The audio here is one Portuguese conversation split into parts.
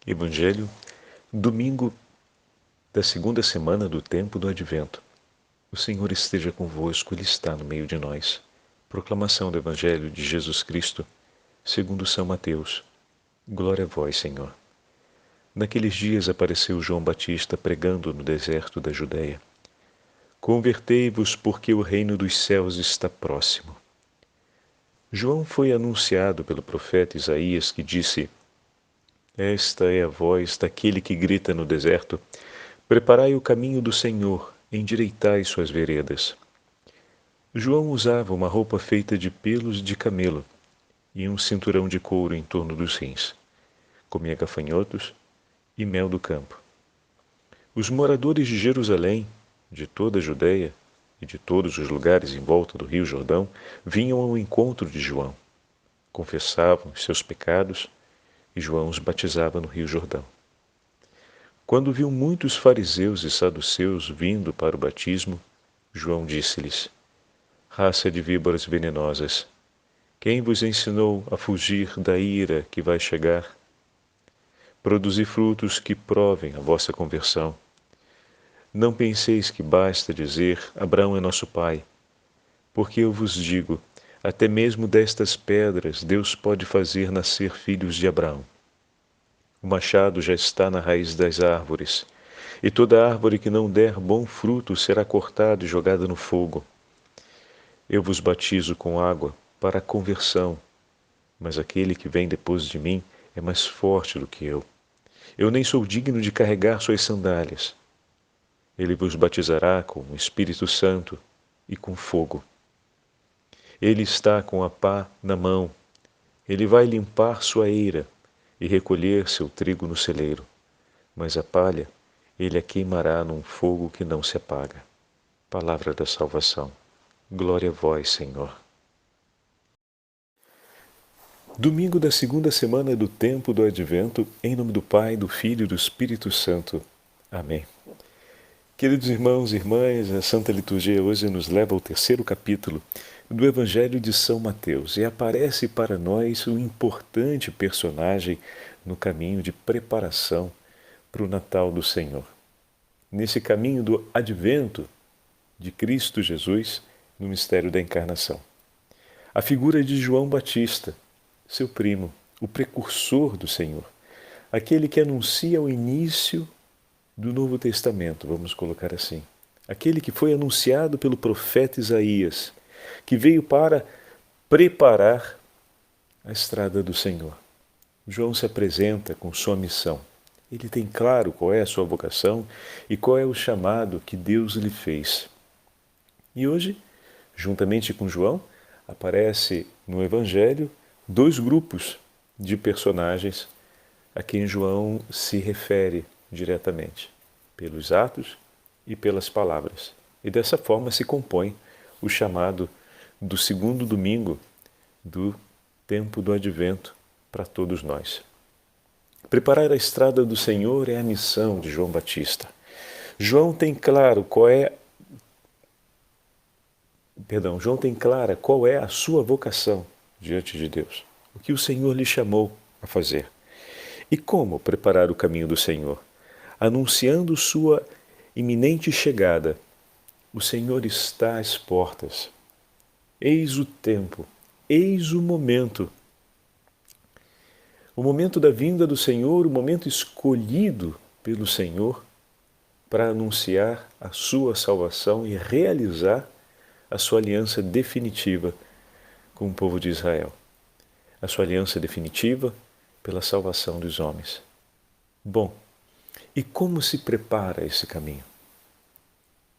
Evangelho, domingo da segunda semana do tempo do Advento. O Senhor esteja convosco, Ele está no meio de nós. Proclamação do Evangelho de Jesus Cristo, segundo São Mateus. Glória a vós, Senhor. Naqueles dias apareceu João Batista pregando no deserto da Judéia. Convertei-vos, porque o reino dos céus está próximo. João foi anunciado pelo profeta Isaías, que disse: Esta é a voz daquele que grita no deserto: Preparai o caminho do Senhor, endireitai suas veredas. João usava uma roupa feita de pelos de camelo e um cinturão de couro em torno dos rins. Comia gafanhotos e mel do campo. Os moradores de Jerusalém, de toda a Judéia e de todos os lugares em volta do rio Jordão, vinham ao encontro de João. Confessavam os seus pecados e João os batizava no rio Jordão. Quando viu muitos fariseus e saduceus vindo para o batismo, João disse-lhes: Raça de víboras venenosas, quem vos ensinou a fugir da ira que vai chegar? Produzi frutos que provem a vossa conversão. Não penseis que basta dizer: Abraão é nosso pai, porque eu vos digo, até mesmo destas pedras Deus pode fazer nascer filhos de Abraão. O machado já está na raiz das árvores, e toda árvore que não der bom fruto será cortada e jogada no fogo. Eu vos batizo com água para a conversão, mas aquele que vem depois de mim é mais forte do que eu. Eu nem sou digno de carregar suas sandálias. Ele vos batizará com o Espírito Santo e com fogo. Ele está com a pá na mão. Ele vai limpar sua eira e recolher seu trigo no celeiro, mas a palha ele a queimará num fogo que não se apaga. Palavra da salvação. Glória a vós, Senhor. Domingo da segunda semana do tempo do Advento, em nome do Pai, do Filho e do Espírito Santo. Amém. Queridos irmãos e irmãs, a Santa Liturgia hoje nos leva ao terceiro capítulo do Evangelho de São Mateus e aparece para nós um importante personagem no caminho de preparação para o Natal do Senhor. Nesse caminho do Advento de Cristo Jesus no mistério da Encarnação. A figura de João Batista, seu primo, o precursor do Senhor, aquele que anuncia o início do Novo Testamento, vamos colocar assim. Aquele que foi anunciado pelo profeta Isaías, que veio para preparar a estrada do Senhor. João se apresenta com sua missão. Ele tem claro qual é a sua vocação e qual é o chamado que Deus lhe fez. E hoje, juntamente com João, aparece no Evangelho dois grupos de personagens a quem João se refere diretamente, pelos atos e pelas palavras. E dessa forma se compõe o chamado do segundo domingo do tempo do Advento para todos nós. Preparar a estrada do Senhor é a missão de João Batista. João tem clara qual é a sua vocação diante de Deus, o que o Senhor lhe chamou a fazer. E como preparar o caminho do Senhor? Anunciando sua iminente chegada. O Senhor está às portas. Eis o tempo, eis o momento. O momento da vinda do Senhor, o momento escolhido pelo Senhor para anunciar a sua salvação e realizar a sua aliança definitiva com o povo de Israel. A sua aliança definitiva pela salvação dos homens. Bom, e como se prepara esse caminho?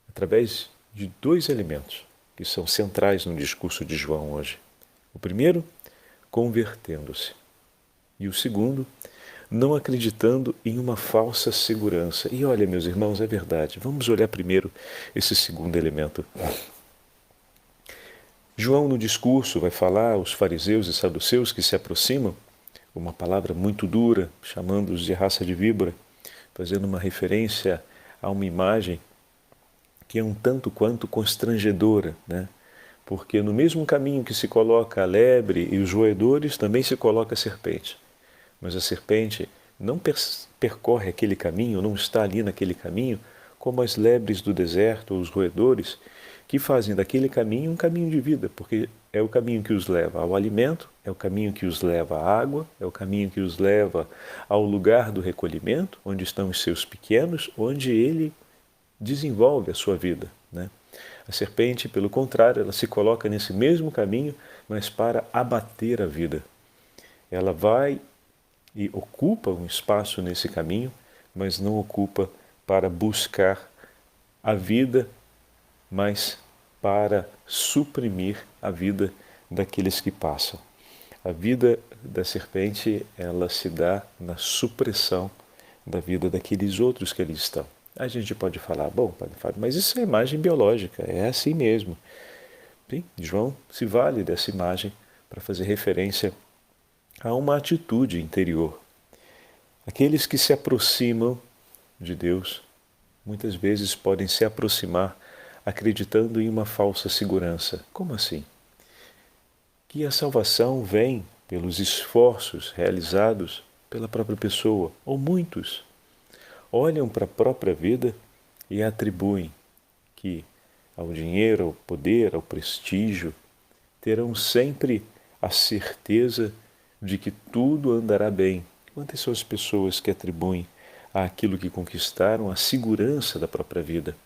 Através de dois elementos que são centrais no discurso de João hoje. O primeiro, convertendo-se. E o segundo, não acreditando em uma falsa segurança. E olha, meus irmãos, é verdade. Vamos olhar primeiro esse segundo elemento. João, no discurso, vai falar aos fariseus e saduceus que se aproximam, uma palavra muito dura, chamando-os de raça de víbora, fazendo uma referência a uma imagem que é um tanto quanto constrangedora, né? Porque no mesmo caminho que se coloca a lebre e os roedores, também se coloca a serpente. Mas a serpente não percorre aquele caminho, não está ali naquele caminho, como as lebres do deserto ou os roedores, que fazem daquele caminho um caminho de vida, porque é o caminho que os leva ao alimento, é o caminho que os leva à água, é o caminho que os leva ao lugar do recolhimento, onde estão os seus pequenos, onde ele desenvolve a sua vida, né? A serpente, pelo contrário, ela se coloca nesse mesmo caminho, mas para abater a vida. Ela vai e ocupa um espaço nesse caminho, mas não ocupa para buscar a vida, mas para suprimir a vida daqueles que passam. A vida da serpente, ela se dá na supressão da vida daqueles outros que ali estão. A gente pode falar, bom, Padre Fábio, mas isso é imagem biológica, é assim mesmo. Sim, João se vale dessa imagem para fazer referência a uma atitude interior. Aqueles que se aproximam de Deus, muitas vezes podem se aproximar acreditando em uma falsa segurança. Como assim? Que a salvação vem pelos esforços realizados pela própria pessoa, ou muitos. Olham para a própria vida e atribuem que ao dinheiro, ao poder, ao prestígio, terão sempre a certeza de que tudo andará bem. Quantas são as pessoas que atribuem àquilo que conquistaram a segurança da própria vida?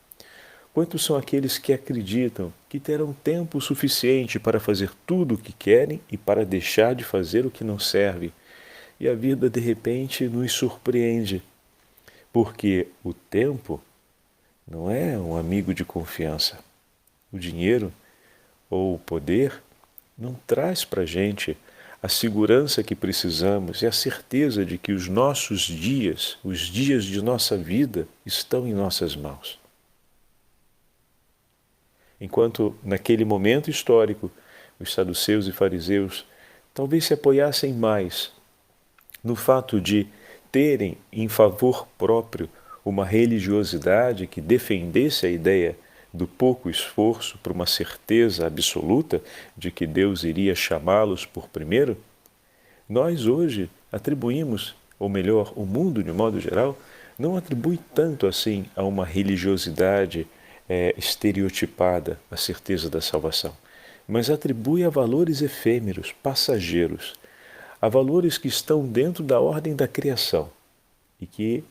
Quantos são aqueles que acreditam que terão tempo suficiente para fazer tudo o que querem e para deixar de fazer o que não serve? E a vida, de repente, nos surpreende. Porque o tempo não é um amigo de confiança. O dinheiro ou o poder não traz para a gente a segurança que precisamos e a certeza de que os nossos dias, os dias de nossa vida, estão em nossas mãos. Enquanto naquele momento histórico os saduceus e fariseus talvez se apoiassem mais no fato de terem em favor próprio uma religiosidade que defendesse a ideia do pouco esforço para uma certeza absoluta de que Deus iria chamá-los por primeiro, nós hoje atribuímos, ou melhor, o mundo de modo geral, não atribui tanto assim a uma religiosidade estereotipada a certeza da salvação, mas atribui a valores efêmeros, passageiros, a valores que estão dentro da ordem da criação e que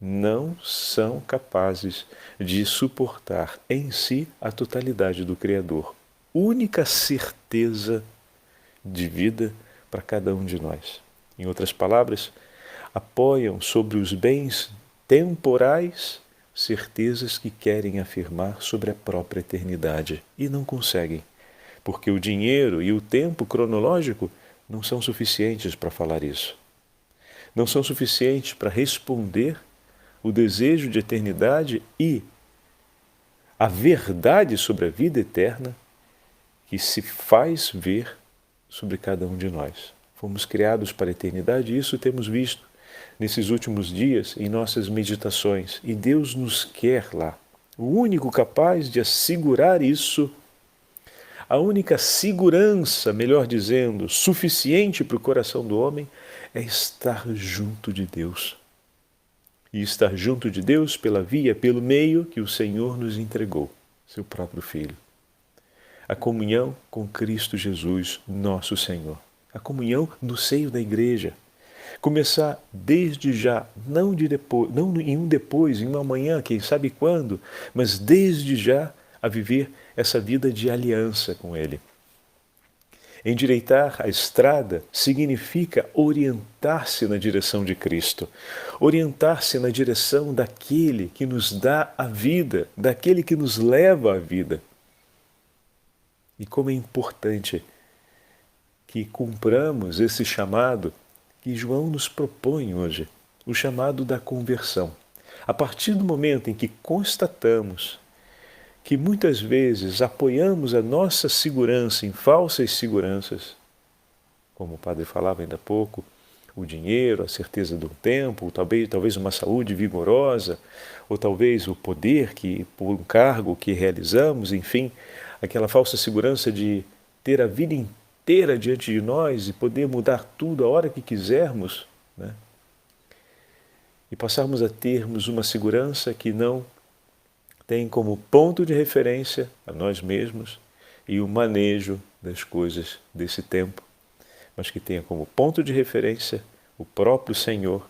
não são capazes de suportar em si a totalidade do Criador. Única certeza de vida para cada um de nós. Em outras palavras, apoiam sobre os bens temporais certezas que querem afirmar sobre a própria eternidade e não conseguem, porque o dinheiro e o tempo cronológico não são suficientes para falar isso. Não são suficientes para responder o desejo de eternidade e a verdade sobre a vida eterna que se faz ver sobre cada um de nós. Fomos criados para a eternidade e isso temos visto nesses últimos dias em nossas meditações. E Deus nos quer lá. O único capaz de assegurar isso, a única segurança, melhor dizendo, suficiente para o coração do homem é estar junto de Deus. E estar junto de Deus pela via, pelo meio que o Senhor nos entregou, seu próprio Filho. A comunhão com Cristo Jesus, nosso Senhor. A comunhão no seio da igreja. Começar desde já, não em um depois, em uma amanhã, quem sabe quando, mas desde já a viver essa vida de aliança com Ele. Endireitar a estrada significa orientar-se na direção de Cristo, orientar-se na direção daquele que nos dá a vida, daquele que nos leva à vida. E como é importante que cumpramos esse chamado que João nos propõe hoje, o chamado da conversão. A partir do momento em que constatamos que muitas vezes apoiamos a nossa segurança em falsas seguranças, como o padre falava ainda há pouco, o dinheiro, a certeza do tempo, talvez uma saúde vigorosa, ou talvez o poder por um cargo que realizamos, enfim, aquela falsa segurança de ter a vida inteira diante de nós e poder mudar tudo a hora que quisermos, né? e passarmos a termos uma segurança que não tem como ponto de referência a nós mesmos e o manejo das coisas desse tempo, mas que tenha como ponto de referência o próprio Senhor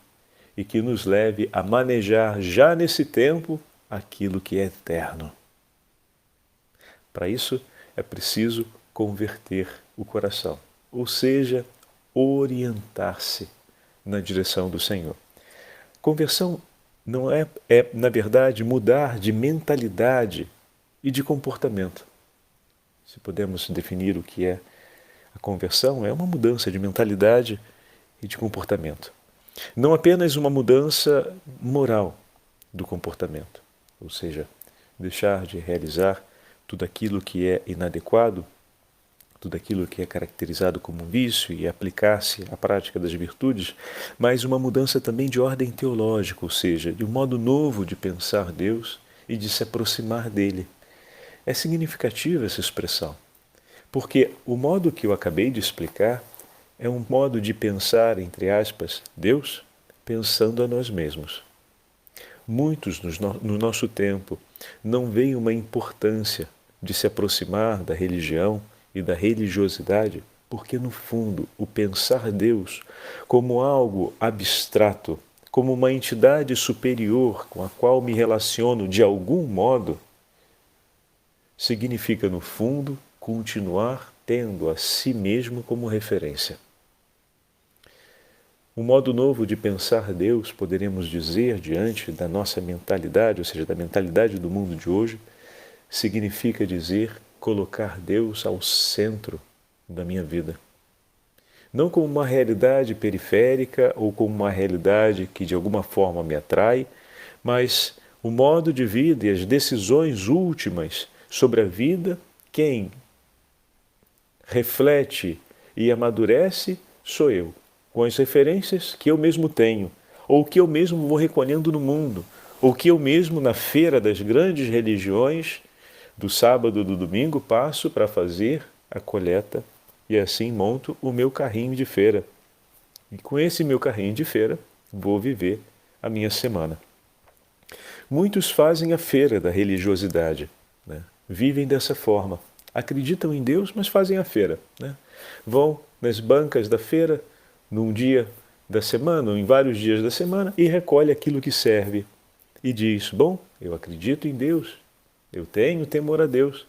e que nos leve a manejar já nesse tempo aquilo que é eterno. Para isso é preciso converter o coração, ou seja, orientar-se na direção do Senhor. Conversão não é, na verdade, mudar de mentalidade e de comportamento. Se podemos definir o que é a conversão, é uma mudança de mentalidade e de comportamento. Não apenas uma mudança moral do comportamento, ou seja, deixar de realizar tudo aquilo que é inadequado, tudo aquilo que é caracterizado como um vício e aplicar-se à prática das virtudes, mas uma mudança também de ordem teológica, ou seja, de um modo novo de pensar Deus e de se aproximar dele. É significativa essa expressão, porque o modo que eu acabei de explicar é um modo de pensar, entre aspas, Deus, pensando a nós mesmos. Muitos no nosso tempo não veem uma importância de se aproximar da religião e da religiosidade, porque no fundo o pensar Deus como algo abstrato, como uma entidade superior com a qual me relaciono de algum modo, significa no fundo continuar tendo a si mesmo como referência. Um modo novo de pensar Deus, poderemos dizer, diante da nossa mentalidade, ou seja, da mentalidade do mundo de hoje, significa dizer colocar Deus ao centro da minha vida. Não como uma realidade periférica ou como uma realidade que de alguma forma me atrai, mas o modo de vida e as decisões últimas sobre a vida, quem reflete e amadurece sou eu, com as referências que eu mesmo tenho, ou que eu mesmo vou recolhendo no mundo, ou que eu mesmo na feira das grandes religiões, do sábado, do domingo, passo para fazer a coleta e assim monto o meu carrinho de feira. E com esse meu carrinho de feira vou viver a minha semana. Muitos fazem a feira da religiosidade, né? Vivem dessa forma. Acreditam em Deus, mas fazem a feira, né? Vão nas bancas da feira, num dia da semana, ou em vários dias da semana, e recolhe aquilo que serve. E diz, bom, eu acredito em Deus, eu tenho temor a Deus,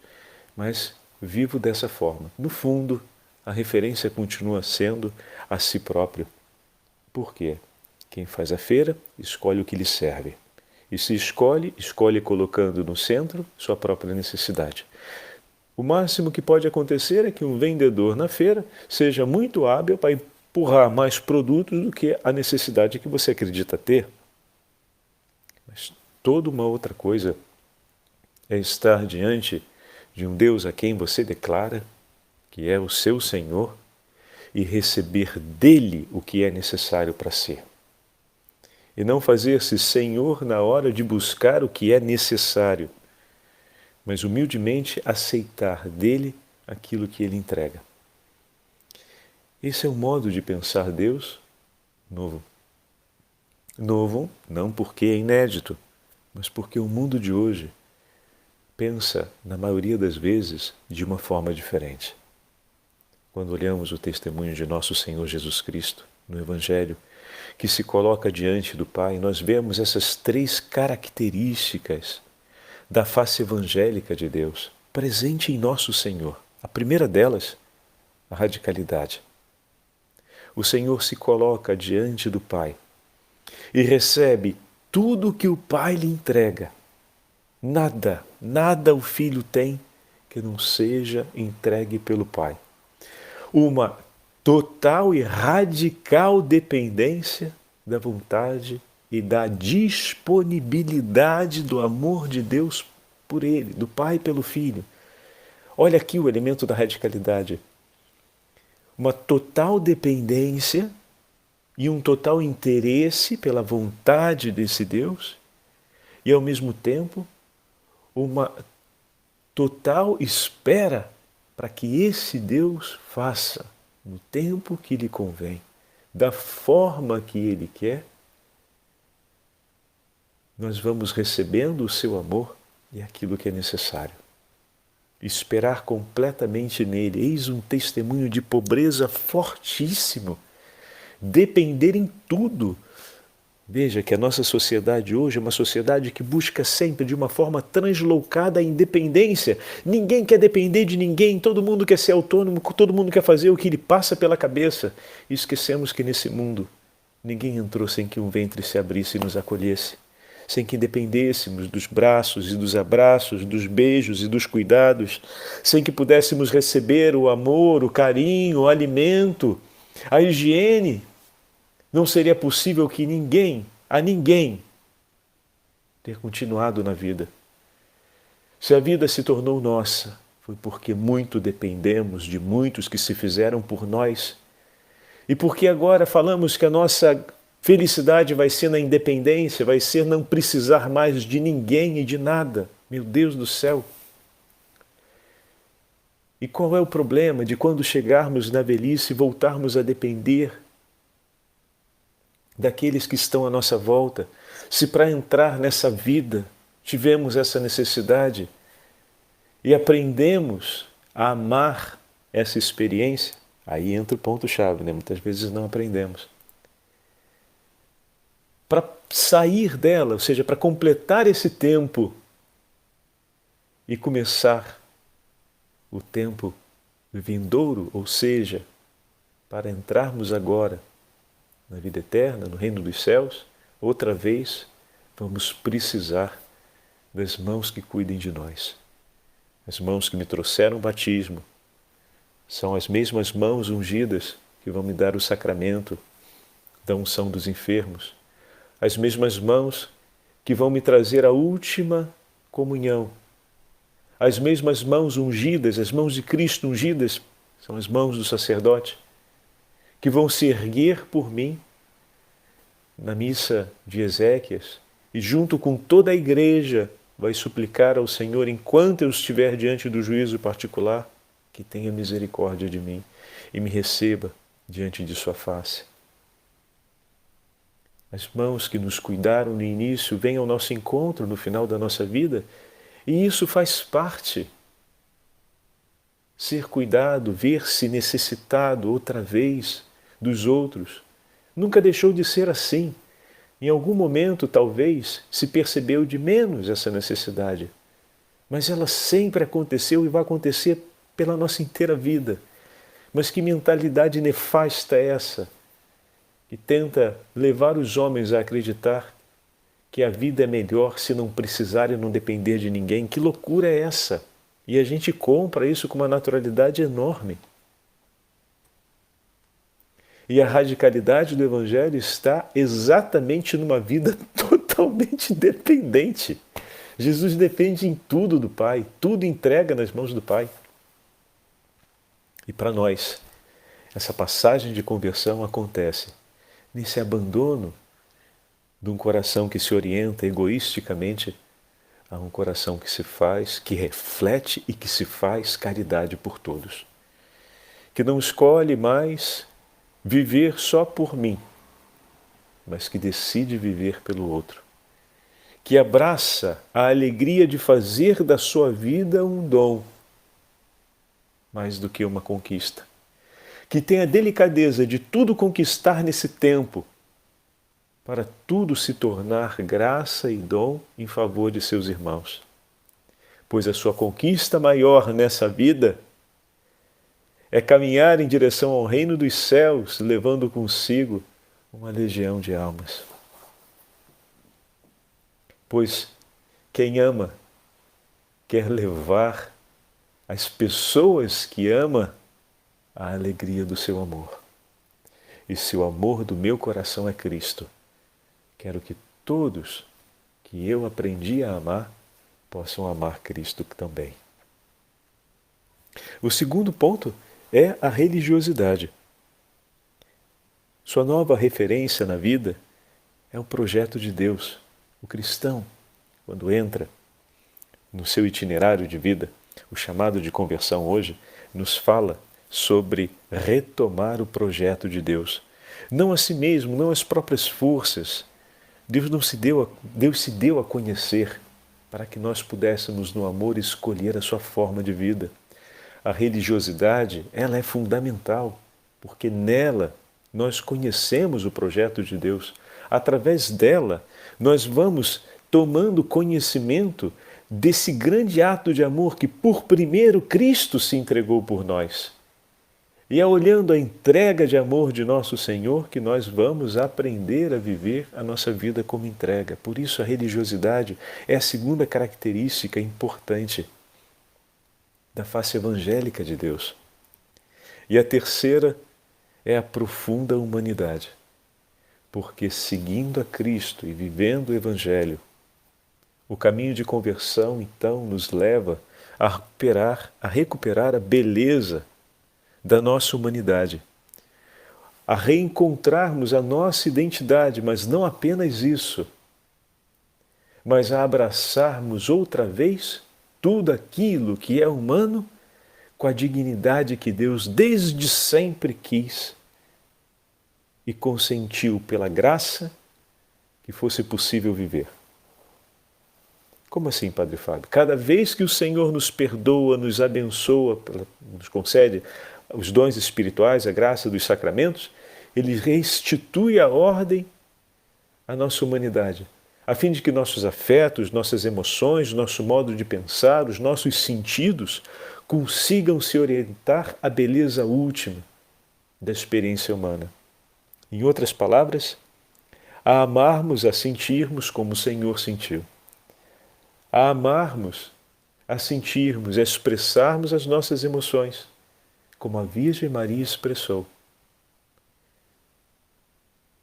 mas vivo dessa forma. No fundo, a referência continua sendo a si próprio. Por quê? Quem faz a feira, escolhe o que lhe serve. E se escolhe, escolhe colocando no centro sua própria necessidade. O máximo que pode acontecer é que um vendedor na feira seja muito hábil para empurrar mais produtos do que a necessidade que você acredita ter. Mas toda uma outra coisa é estar diante de um Deus a quem você declara que é o seu Senhor e receber dele o que é necessário para ser. E não fazer-se Senhor na hora de buscar o que é necessário, mas humildemente aceitar dele aquilo que ele entrega. Esse é o modo de pensar Deus novo. Novo não porque é inédito, mas porque o mundo de hoje pensa, na maioria das vezes, de uma forma diferente. Quando olhamos o testemunho de nosso Senhor Jesus Cristo no Evangelho, que se coloca diante do Pai, nós vemos essas três características da face evangélica de Deus, presente em nosso Senhor. A primeira delas, a radicalidade. O Senhor se coloca diante do Pai e recebe tudo o que o Pai lhe entrega. Nada o Filho tem que não seja entregue pelo Pai. Uma total e radical dependência da vontade e da disponibilidade do amor de Deus por ele, do Pai pelo Filho. Olha aqui o elemento da radicalidade. Uma total dependência e um total interesse pela vontade desse Deus e, ao mesmo tempo, uma total espera para que esse Deus faça no tempo que lhe convém, da forma que ele quer nós vamos recebendo o seu amor e aquilo que é necessário. Esperar completamente nele, eis um testemunho de pobreza fortíssimo. Depender em tudo. Veja que a nossa sociedade hoje é uma sociedade que busca sempre de uma forma translocada a independência. Ninguém quer depender de ninguém, todo mundo quer ser autônomo, todo mundo quer fazer o que lhe passa pela cabeça. E esquecemos que nesse mundo ninguém entrou sem que um ventre se abrisse e nos acolhesse, sem que dependêssemos dos braços e dos abraços, dos beijos e dos cuidados, sem que pudéssemos receber o amor, o carinho, o alimento, a higiene. Não seria possível que ninguém ter continuado na vida. Se a vida se tornou nossa, foi porque muito dependemos de muitos que se fizeram por nós. E porque agora falamos que a nossa felicidade vai ser na independência, vai ser não precisar mais de ninguém e de nada. Meu Deus do céu! E qual é o problema de quando chegarmos na velhice voltarmos a depender daqueles que estão à nossa volta? Se para entrar nessa vida tivemos essa necessidade e aprendemos a amar essa experiência, aí entra o ponto-chave, né? Muitas vezes não aprendemos. Para sair dela, ou seja, para completar esse tempo e começar o tempo vindouro, ou seja, para entrarmos agora na vida eterna, no reino dos céus, outra vez vamos precisar das mãos que cuidem de nós. As mãos que me trouxeram o batismo são as mesmas mãos ungidas que vão me dar o sacramento da unção dos enfermos, as mesmas mãos que vão me trazer a última comunhão, as mesmas mãos ungidas, as mãos de Cristo ungidas, são as mãos do sacerdote, que vão se erguer por mim na missa de Ezequias e junto com toda a igreja vai suplicar ao Senhor, enquanto eu estiver diante do juízo particular, que tenha misericórdia de mim e me receba diante de sua face. As mãos que nos cuidaram no início vêm ao nosso encontro no final da nossa vida e isso faz parte. Ser cuidado, ver-se necessitado outra vez dos outros, nunca deixou de ser assim. Em algum momento, talvez, se percebeu de menos essa necessidade, mas ela sempre aconteceu e vai acontecer pela nossa inteira vida. Mas que mentalidade nefasta é essa, que tenta levar os homens a acreditar que a vida é melhor se não precisar e não depender de ninguém? Que loucura é essa? E a gente compra isso com uma naturalidade enorme. E a radicalidade do Evangelho está exatamente numa vida totalmente dependente. Jesus depende em tudo do Pai, tudo entrega nas mãos do Pai. E para nós, essa passagem de conversão acontece nesse abandono de um coração que se orienta egoisticamente a um coração que se faz, que reflete e que se faz caridade por todos. Que não escolhe mais viver só por mim, mas que decide viver pelo outro. Que abraça a alegria de fazer da sua vida um dom, mais do que uma conquista. Que tem a delicadeza de tudo conquistar nesse tempo, para tudo se tornar graça e dom em favor de seus irmãos. Pois a sua conquista maior nessa vida é caminhar em direção ao reino dos céus, levando consigo uma legião de almas. Pois quem ama quer levar as pessoas que ama à alegria do seu amor. E se o amor do meu coração é Cristo, quero que todos que eu aprendi a amar possam amar Cristo também. O segundo ponto é a religiosidade. Sua nova referência na vida é o projeto de Deus. O cristão, quando entra no seu itinerário de vida, o chamado de conversão hoje nos fala sobre retomar o projeto de Deus. Não a si mesmo, não as próprias forças, Deus se deu a conhecer para que nós pudéssemos, no amor, escolher a sua forma de vida. A religiosidade, ela é fundamental, porque nela nós conhecemos o projeto de Deus. Através dela, nós vamos tomando conhecimento desse grande ato de amor que, por primeiro, Cristo se entregou por nós. E é olhando a entrega de amor de nosso Senhor que nós vamos aprender a viver a nossa vida como entrega. Por isso a religiosidade é a segunda característica importante da face evangélica de Deus. E a terceira é a profunda humanidade. Porque seguindo a Cristo e vivendo o Evangelho, o caminho de conversão então nos leva a recuperar a beleza da nossa humanidade, a reencontrarmos a nossa identidade, mas não apenas isso, mas a abraçarmos outra vez tudo aquilo que é humano com a dignidade que Deus desde sempre quis e consentiu pela graça que fosse possível viver. Como assim, Padre Fábio? Cada vez que o Senhor nos perdoa, nos abençoa, nos concede os dons espirituais, a graça dos sacramentos, Ele restitui a ordem à nossa humanidade, a fim de que nossos afetos, nossas emoções, nosso modo de pensar, os nossos sentidos consigam se orientar à beleza última da experiência humana. Em outras palavras, a amarmos, a sentirmos como o Senhor sentiu. A amarmos, a sentirmos, a expressarmos as nossas emoções, como a Virgem Maria expressou.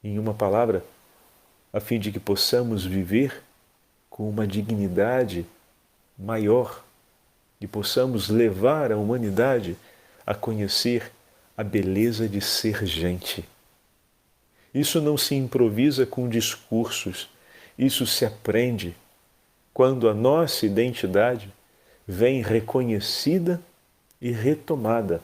Em uma palavra, a fim de que possamos viver com uma dignidade maior e possamos levar a humanidade a conhecer a beleza de ser gente. Isso não se improvisa com discursos, isso se aprende quando a nossa identidade vem reconhecida e retomada.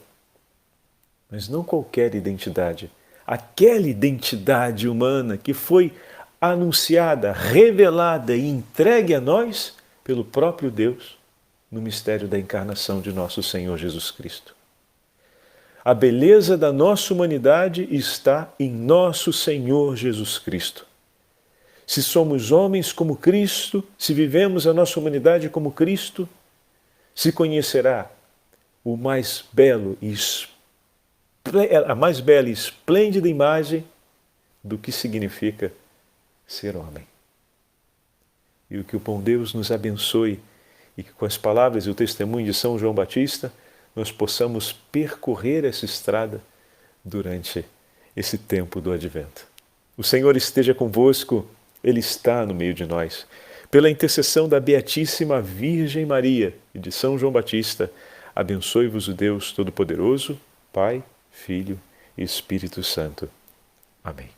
Mas não qualquer identidade, aquela identidade humana que foi anunciada, revelada e entregue a nós pelo próprio Deus no mistério da encarnação de nosso Senhor Jesus Cristo. A beleza da nossa humanidade está em nosso Senhor Jesus Cristo. Se somos homens como Cristo, se vivemos a nossa humanidade como Cristo, se conhecerá o mais belo a mais bela e esplêndida imagem do que significa ser homem. E que o bom Deus nos abençoe e que com as palavras e o testemunho de São João Batista nós possamos percorrer essa estrada durante esse tempo do Advento. O Senhor esteja convosco, Ele está no meio de nós. Pela intercessão da Beatíssima Virgem Maria e de São João Batista, abençoe-vos o Deus Todo-Poderoso, Pai, Filho e Espírito Santo. Amém.